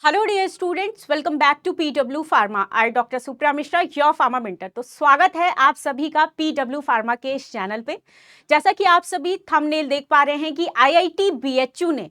Hello dear students, welcome back to PW pharma. I doctor Supriya Mishra, your pharma mentor. तो स्वागत है आप सभी का पीडब्ल्यू फार्मा के इस चैनल पे। जैसा कि आप सभी थंबनेल देख पा रहे हैं कि आईआईटी बीएचयू ने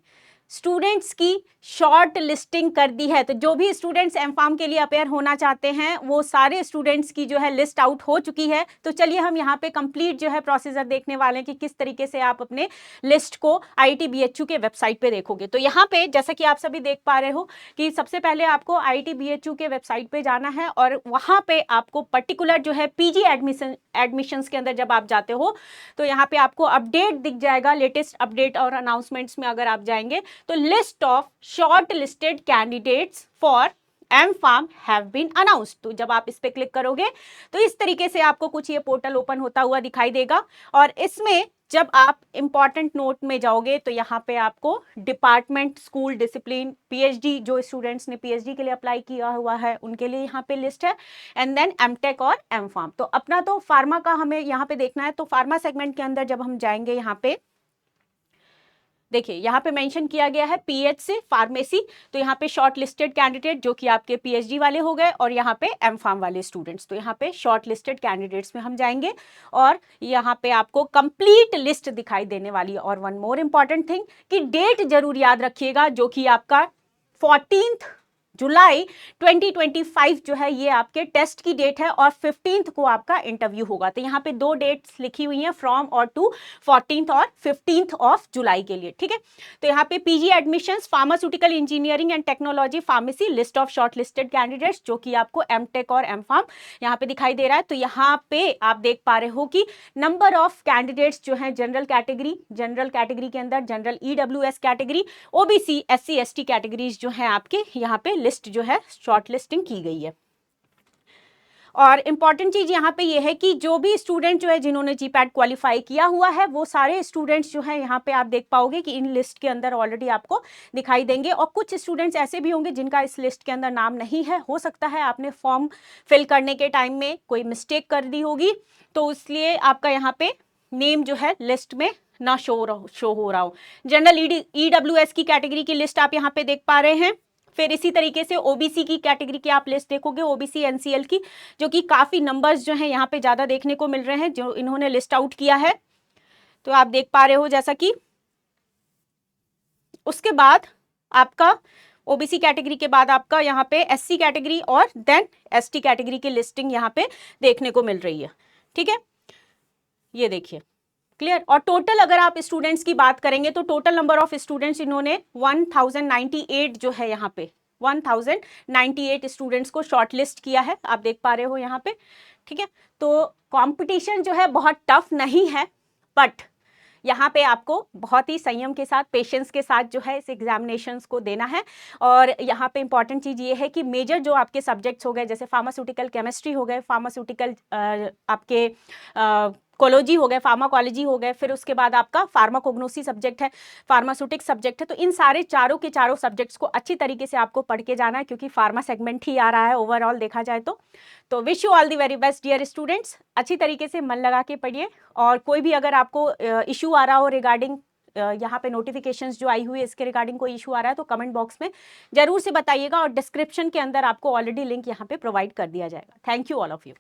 स्टूडेंट्स की शॉर्ट लिस्टिंग कर दी है। तो जो भी स्टूडेंट्स एमफार्म के लिए अपेयर होना चाहते हैं वो सारे स्टूडेंट्स की जो है लिस्ट आउट हो चुकी है। तो चलिए हम यहाँ पे कंप्लीट जो है प्रोसीजर देखने वाले हैं कि किस तरीके से आप अपने लिस्ट को आईआईटी बीएचयू के वेबसाइट पे देखोगे। तो यहाँ पे जैसा कि आप सभी देख पा रहे हो कि सबसे पहले आपको आईआईटी बीएचयू के वेबसाइट पे जाना है और वहाँ पे आपको पर्टिकुलर जो है पीजी एडमिशंस के अंदर जब आप जाते हो तो यहाँ पे आपको अपडेट दिख जाएगा, लेटेस्ट अपडेट और अनाउंसमेंट्स में अगर आप जाएंगे तो list of short listed candidates for M Pharm have been announced. तो जब आप इस पे क्लिक करोगे तो इस तरीके से आपको कुछ ये पोर्टल ओपन होता हुआ दिखाई देगा और इसमें जब आप इंपॉर्टेंट नोट में जाओगे तो यहाँ पे आपको डिपार्टमेंट, स्कूल, डिसिप्लिन, पीएचडी, जो स्टूडेंट्स ने पीएचडी के लिए अप्लाई किया हुआ है उनके लिए यहाँ पे लिस्ट है, एंड देन एमटेक और एमफार्म। तो अपना तो फार्मा का हमें यहाँ पे देखना है। तो फार्मा सेगमेंट के अंदर जब हम जाएंगे यहाँ पे देखिए यहाँ पे मेंशन किया गया है पीएच से फार्मेसी। तो यहाँ पे शॉर्ट लिस्टेड कैंडिडेट जो कि आपके पीएचडी वाले हो गए और यहाँ पे एमफार्म वाले स्टूडेंट्स। तो यहाँ पे शॉर्ट लिस्टेड कैंडिडेट्स में हम जाएंगे और यहाँ पे आपको कंप्लीट लिस्ट दिखाई देने वाली है। और वन मोर इम्पॉर्टेंट थिंग कि डेट जरूर याद रखिएगा जो कि आपका 14 जुलाई 2025 जो है ये आपके टेस्ट की डेट है और 15 को आपका इंटरव्यू होगा। तो यहाँ पे दो डेट्स लिखी हुई हैं, फ्रॉम और टू, 14 और 15 ऑफ जुलाई के लिए। ठीक है, तो यहाँ पे PG admissions, pharmaceutical engineering and technology, pharmacy, list of short listed candidates जो कि आपको एमटेक और एमफार्म यहाँ पे दिखाई दे रहा है। तो यहाँ पे आप देख पा रहे हो कि नंबर ऑफ कैंडिडेट्स जो है जनरल कैटेगरी के अंदर general EWS category, OBC, SC ST categories जो है आपके यहाँ पे लिस्ट जो है शॉर्ट लिस्टिंग की गई है। और इंपॉर्टेंट चीज यहाँ पे ये है कि जो भी स्टूडेंट जो है जिन्होंने जीपैट क्वालिफाई किया हुआ है वो सारे स्टूडेंट्स जो है यहाँ पे आप देख पाओगे कि इन लिस्ट के अंदर ऑलरेडी आपको दिखाई देंगे। और कुछ स्टूडेंट्स ऐसे भी होंगे जिनका इस लिस्ट के अंदर नाम नहीं है। हो सकता है आपने फॉर्म फिल करने के टाइम में कोई मिस्टेक कर दी होगी तो इसलिए आपका यहाँ पे नेम जो है लिस्ट में ना शो हो रहा हो। जनरल ईडब्ल्यूएस की कैटेगरी की लिस्ट आप यहाँ पे देख पा रहे हैं। फिर इसी तरीके से ओबीसी की कैटेगरी की आप लिस्ट देखोगे, ओबीसी एनसीएल की, जो कि काफी नंबर्स जो हैं यहाँ पे ज्यादा देखने को मिल रहे हैं जो इन्होंने लिस्ट आउट किया है। तो आप देख पा रहे हो जैसा कि उसके बाद आपका ओबीसी कैटेगरी के बाद आपका यहाँ पे एससी कैटेगरी और देन एसटी कैटेगरी की लिस्टिंग यहाँ पे देखने को मिल रही है। ठीक है, ये देखिए क्लियर। और टोटल अगर आप स्टूडेंट्स की बात करेंगे तो टोटल नंबर ऑफ स्टूडेंट्स इन्होंने 1098 जो है यहाँ पे 1098 स्टूडेंट्स को शॉर्टलिस्ट किया है, आप देख पा रहे हो यहाँ पे। ठीक है, तो कंपटीशन जो है बहुत टफ नहीं है, बट यहाँ पे आपको बहुत ही संयम के साथ, पेशेंस के साथ जो है इस एग्जामिनेशंस को देना है। और यहाँ पे इंपॉर्टेंट चीज़ ये है कि मेजर जो आपके सब्जेक्ट्स हो गए जैसे फार्मास्यूटिकल केमिस्ट्री हो गए, फार्मास्यूटिकल आपके कोलॉजी हो गए, फार्माकोलॉजी हो गए, फिर उसके बाद आपका फार्माकोग्नोसी सब्जेक्ट है, फार्मास्यूटिक सब्जेक्ट है। तो इन सारे चारों के चारों सब्जेक्ट्स को अच्छी तरीके से आपको पढ़ के जाना है क्योंकि फार्मा सेगमेंट ही आ रहा है ओवरऑल देखा जाए तो wish you all the very best dear students. अच्छी तरीके से मन लगा के पढ़िए और कोई भी अगर आपको इशू आ रहा हो रिगार्डिंग यहाँ पे नोटिफिकेशंस जो आई हुई है इसके रिगार्डिंग कोई इशू आ रहा है तो कमेंट बॉक्स में जरूर से बताइएगा और डिस्क्रिप्शन के अंदर आपको ऑलरेडी लिंक यहाँ पे प्रोवाइड कर दिया जाएगा। Thank you all of you.